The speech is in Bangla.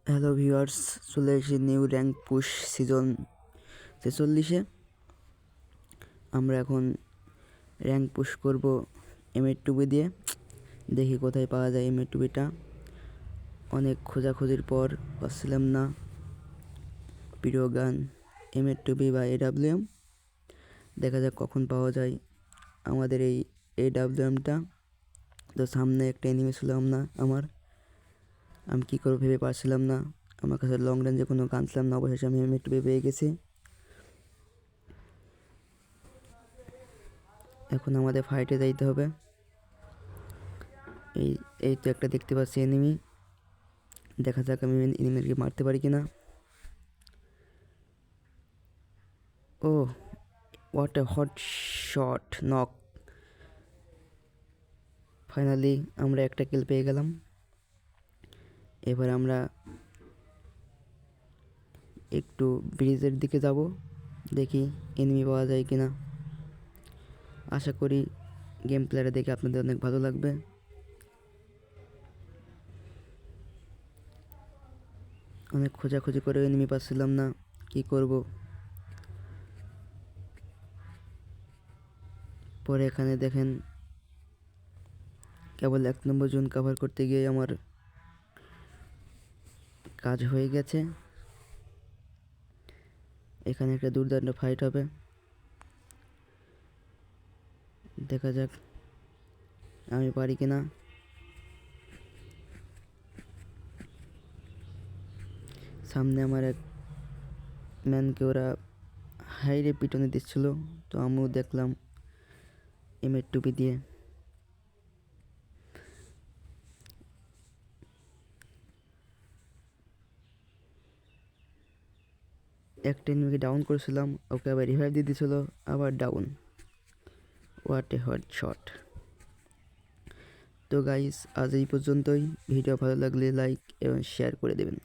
হ্যালো ভিউয়ার্স, চলে এসেছি নিউ র্যাঙ্ক পুশ সিজন 46-এ। আমরা এখন র্যাঙ্ক পুশ করব M8 দিয়ে। দেখি কোথায় পাওয়া যায় M8টা। অনেক খোঁজাখুঁজির পর পাচ্ছিলাম না প্রিয় গান M8 বা AWM। দেখা যাক কখন পাওয়া যায় আমাদের এই AWMটা। তো সামনে একটা এনিমি ছিল আমি কী করবো ভেবে পারছিলাম না। আমার কাছে লং রেঞ্জে কোনো গান ছিলাম না। অবশেষে আমি M8 পেয়ে গেছি। এখন আমাদের ফাইটে যাইতে হবে। এই এই তো একটা দেখতে পাচ্ছি এনিমি। দেখা যাক আমি এনিমিকে মারতে পারি কিনা। Oh what a hot shot knock. Finally আমরা একটা কিল পেয়ে গেলাম। এবার আমরা একটু ব্রিজের দিকে যাব, দেখি এনিমি পাওয়া যায় কিনা। আশা করি গেম প্লেটা দেখে আপনাদের অনেক ভালো লাগবে। অনেক খোঁজাখুঁজি করে এনিমি পাচ্ছিলাম না, কি করব। পরে এখানে দেখেন কেবল 1 নম্বর জোন কভার করতে গিয়ে আমার কাজ হয়ে গেছে। এখানে একটা দুর্দান্ত ফাইট হবে, দেখা যাক আমি পারি কিনা। সামনে আমার এক ম্যানকে ওরা হাইরে পিটনে দিচ্ছিল, তো আমিও দেখলাম M8 দিয়ে। একটা এনিমিকে ডাউন করেছিলাম, ওকে আবার রিভাইভ দিয়ে দিয়েছিল, আবার down. What a hot shot. তো গাইস, আজ এই পর্যন্তই। ভিডিও ভালো লাগলে লাইক এবং শেয়ার করে দেবেন।